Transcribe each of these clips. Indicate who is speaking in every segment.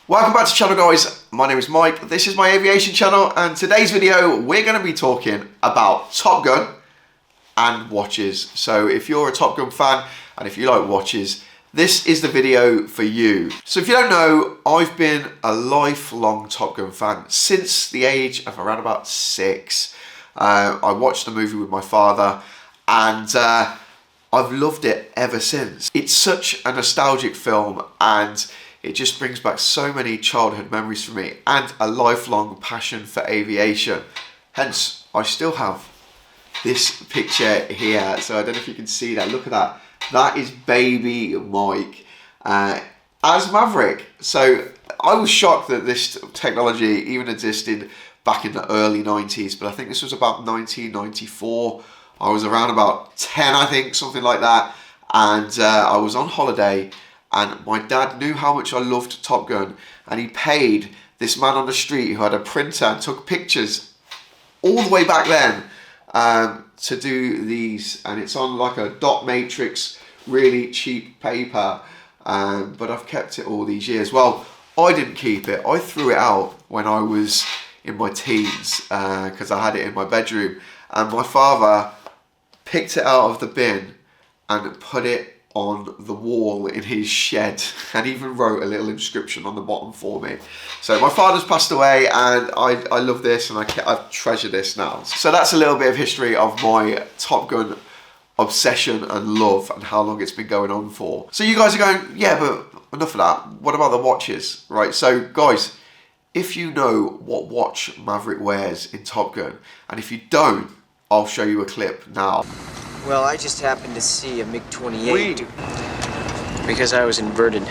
Speaker 1: Welcome back to the channel, guys. My name is Mike. This is my aviation channel, and today's video we're going to be talking about Top Gun and watches. So if you're a Top Gun fan and if you like watches, this is the video for you. So if you don't know, I've been a lifelong Top Gun fan since the age of around about 6. I watched the movie with my father, and I've loved it ever since. It's such a nostalgic film, and it just brings back so many childhood memories for me and a lifelong passion for aviation. Hence, I still have this picture here. So I don't know if you can see that. Look at that. That is baby Mike as Maverick. So I was shocked that this technology even existed back in the early 90s, but I think this was about 1994. I was around about 10, I think, something like that. And I was on holiday, and my dad knew how much I loved Top Gun, and he paid this man on the street who had a printer and took pictures all the way back then to do these. And it's on like a dot matrix, really cheap paper, but I've kept it all these years. Well, I didn't keep it. I threw it out when I was in my teens because I had it in my bedroom, and my father picked it out of the bin and put it on the wall in his shed, and even wrote a little inscription on the bottom for me. So my father's passed away, and I love this, and I treasure this now. So that's a little bit of history of my Top Gun obsession and love, and how long it's been going on for. So you guys are going, yeah, but enough of that. What about the watches, right? So guys, if you know what watch Maverick wears in Top Gun, and if you don't, I'll show you a clip now.
Speaker 2: Well, I just happened to see a MiG-28 because I was inverted.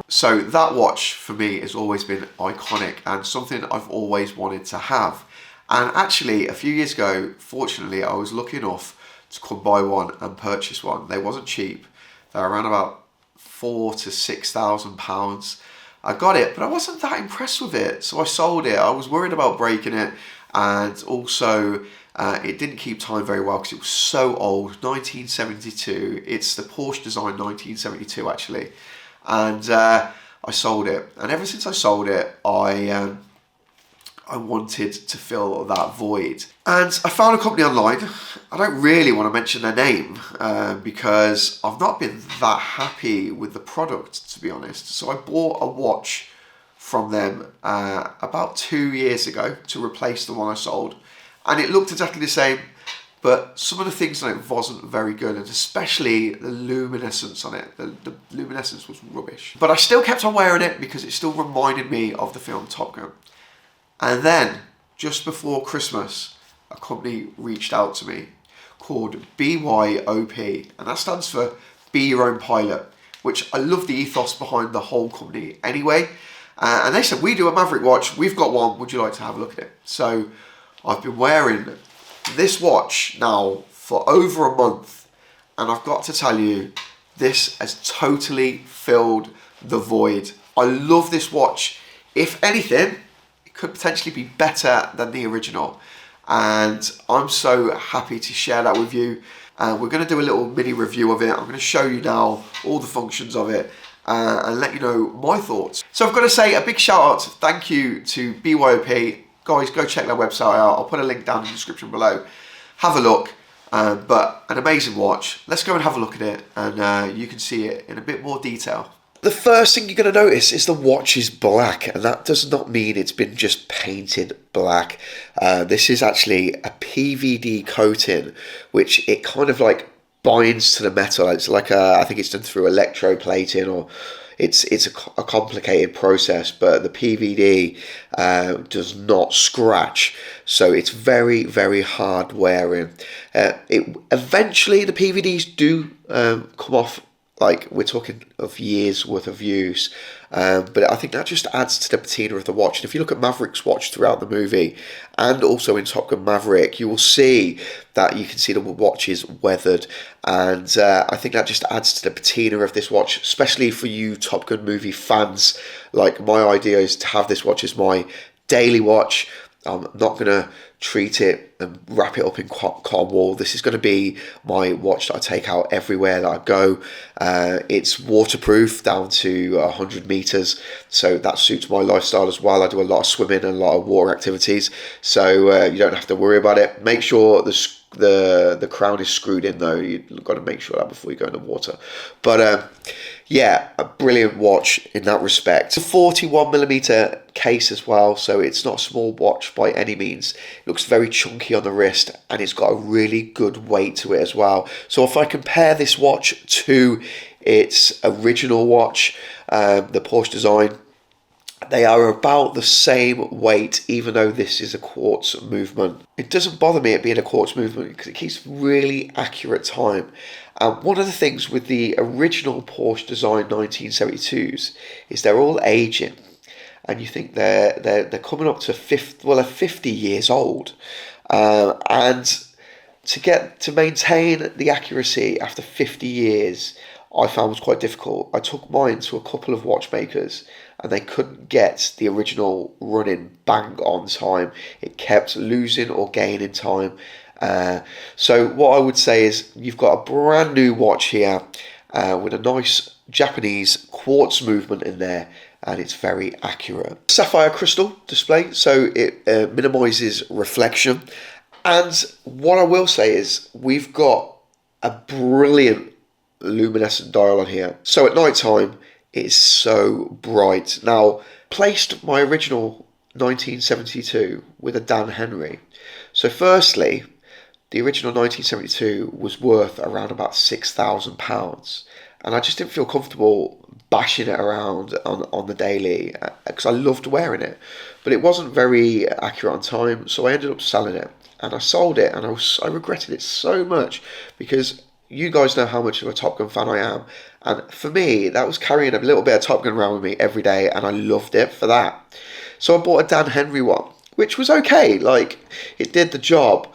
Speaker 1: So that watch for me has always been iconic and something I've always wanted to have. And actually, a few years ago, fortunately, I was lucky enough to come buy one and purchase one. They wasn't cheap. They were around about £4,000 to £6,000. I got it, but I wasn't that impressed with it, so I sold it. I was worried about breaking it, and also it didn't keep time very well because it was so old. 1972. It's the Porsche Design 1972 actually, and I sold it. And ever since I sold it, I wanted to fill that void, and I found a company online. I don't really want to mention their name because I've not been that happy with the product, to be honest. So I bought a watch from them about 2 years ago to replace the one I sold, and it looked exactly the same, but some of the things on it wasn't very good, and especially the luminescence on it. The luminescence was rubbish, but I still kept on wearing it because it still reminded me of the film Top Gun. And then, just before Christmas, a company reached out to me called BYOP, and that stands for Be Your Own Pilot, which I love the ethos behind the whole company anyway. And they said, we do a Maverick watch, we've got one, would you like to have a look at it? So I've been wearing this watch now for over a month, and I've got to tell you, this has totally filled the void. I love this watch. If anything, could potentially be better than the original, and I'm so happy to share that with you. We're going to do a little mini review of it. I'm going to show you now all the functions of it and let you know my thoughts. So I've got to say a big shout out, thank you to BYOP. Guys, go check their website out. I'll put a link down in the description below. Have a look, but an amazing watch. Let's go and have a look at it, and you can see it in a bit more detail. The first thing you're going to notice is the watch is black, and that does not mean it's been just painted black. This is actually a PVD coating, which it kind of like binds to the metal. It's like I think it's done through electroplating, or it's a complicated process, but the PVD does not scratch, so it's very, very hard wearing. Eventually the PVDs do come off. Like, we're talking of years worth of use, but I think that just adds to the patina of the watch. And if you look at Maverick's watch throughout the movie, and also in Top Gun Maverick, you will see that you can see the watch is weathered, and I think that just adds to the patina of this watch, especially for you Top Gun movie fans. Like, my idea is to have this watch as my daily watch. I'm not going to treat it and wrap it up in cotton wool. This is going to be my watch that I take out everywhere that I go. It's waterproof down to 100 meters, so that suits my lifestyle as well. I do a lot of swimming and a lot of water activities, so you don't have to worry about it. Make sure the crown is screwed in though. You've got to make sure that before you go in the water. But yeah, a brilliant watch in that respect. It's a 41mm case as well, so it's not a small watch by any means. It looks very chunky on the wrist, and it's got a really good weight to it as well. So if I compare this watch to its original watch, the Porsche Design, they are about the same weight, even though this is a quartz movement. It doesn't bother me it being a quartz movement because it keeps really accurate time. And one of the things with the original Porsche Design 1972s is they're all aging, and you think they're coming up to 50 years old, and to maintain the accuracy after 50 years, I found was quite difficult. I took mine to a couple of watchmakers, and they couldn't get the original running bang on time. It kept losing or gaining time. So what I would say is you've got a brand new watch here with a nice Japanese quartz movement in there, and it's very accurate. Sapphire crystal display, so it minimizes reflection. And what I will say is we've got a brilliant luminescent dial on here. So at night time, it is so bright. Now, placed my original 1972 with a Dan Henry. So firstly, the original 1972 was worth around about £6,000, and I just didn't feel comfortable bashing it around on the daily because I loved wearing it, but it wasn't very accurate on time, so I ended up selling it, and I sold it, and I regretted it so much because you guys know how much of a Top Gun fan I am, and for me that was carrying a little bit of Top Gun around with me every day, and I loved it for that. So I bought a Dan Henry one, which was okay, like it did the job.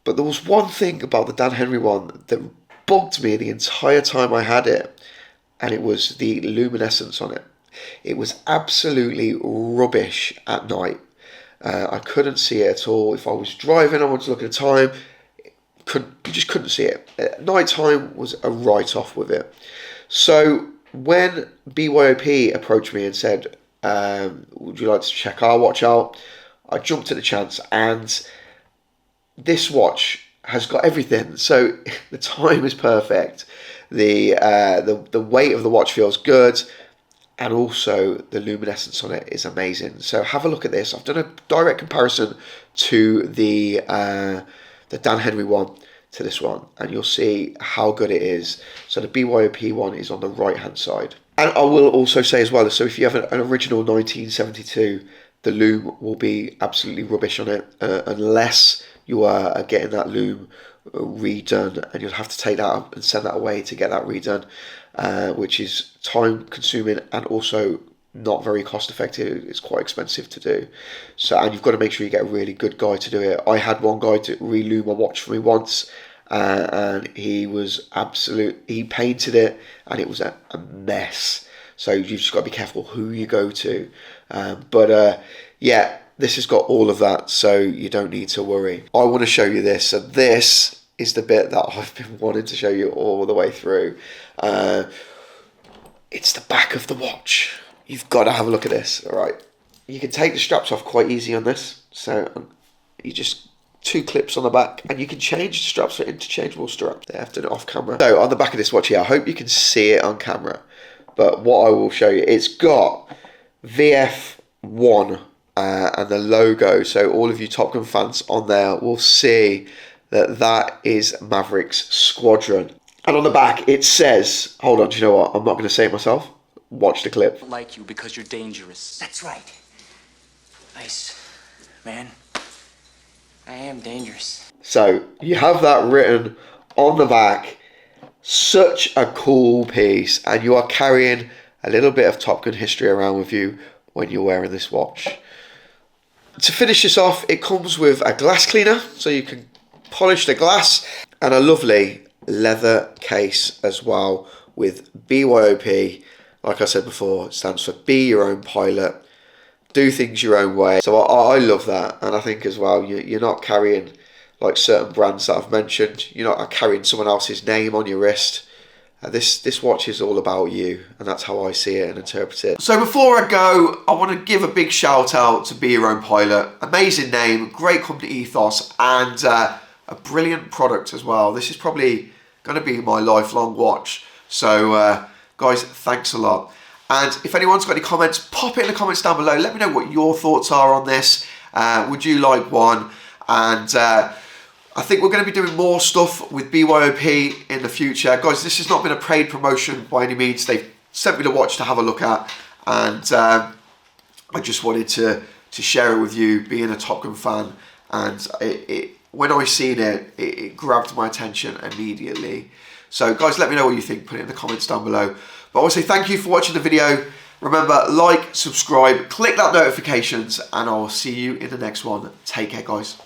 Speaker 1: But there was one thing about the Dan Henry one that bugged me the entire time I had it, and it was the luminescence on it. It was absolutely rubbish at night. I couldn't see it at all. If I was driving, I wanted to look at the time, you just couldn't see it. At night time was a write-off with it. So when BYOP approached me and said, would you like to check our watch out? I jumped at the chance, and this watch has got everything. So the time is perfect, the weight of the watch feels good, and also the luminescence on it is amazing. So have a look at this. I've done a direct comparison to the Dan Henry one to this one, and you'll see how good it is. So the BYOP one is on the right hand side. And I will also say as well, so if you have an original 1972, the lume will be absolutely rubbish on it unless you are getting that lume redone, and you'll have to take that up and send that away to get that redone, which is time consuming and also not very cost effective. It's quite expensive to do. So, and you've got to make sure you get a really good guy to do it. I had one guy to relume my watch for me once, and he painted it, and it was a mess. So you've just got to be careful who you go to. Yeah, this has got all of that, so you don't need to worry. I want to show you this. So this is the bit that I've been wanting to show you all the way through. It's the back of the watch. You've got to have a look at this. All right, you can take the straps off quite easy on this. So you just 2 clips on the back, and you can change the straps for interchangeable straps. They have to do it off camera. So on the back of this watch here, I hope you can see it on camera. But what I will show you, it's got VF1 and the logo. So all of you Top Gun fans on there will see that is Maverick's squadron. And on the back it says, hold on, do you know what? I'm not going to say it myself. Watch the clip.
Speaker 3: I don't like you because you're dangerous.
Speaker 2: That's right. Nice, man. I am dangerous.
Speaker 1: So you have that written on the back. Such a cool piece, and you are carrying a little bit of Top Gun history around with you when you're wearing this watch. To finish this off, it comes with a glass cleaner, so you can polish the glass, and a lovely leather case as well with BYOP. Like I said before, it stands for Be Your Own Pilot. do things your own way. So I love that, and I think as well you're not carrying like certain brands that I've mentioned. You're not carrying someone else's name on your wrist. This watch is all about you, and that's how I see it and interpret it. So before I go, I want to give a big shout out to Be Your Own Pilot. Amazing name, great company ethos, and a brilliant product as well. This is probably going to be my lifelong watch. So guys, thanks a lot. And if anyone's got any comments, pop it in the comments down below. Let me know what your thoughts are on this. Would you like one? And I think we're going to be doing more stuff with BYOP in the future. Guys, this has not been a paid promotion by any means. They've sent me the watch to have a look at, and I just wanted to share it with you, being a Top Gun fan. And when I seen it, it grabbed my attention immediately. So guys, let me know what you think. Put it in the comments down below. But I want to say thank you for watching the video. Remember, like, subscribe, click that notifications, and I'll see you in the next one. Take care, guys.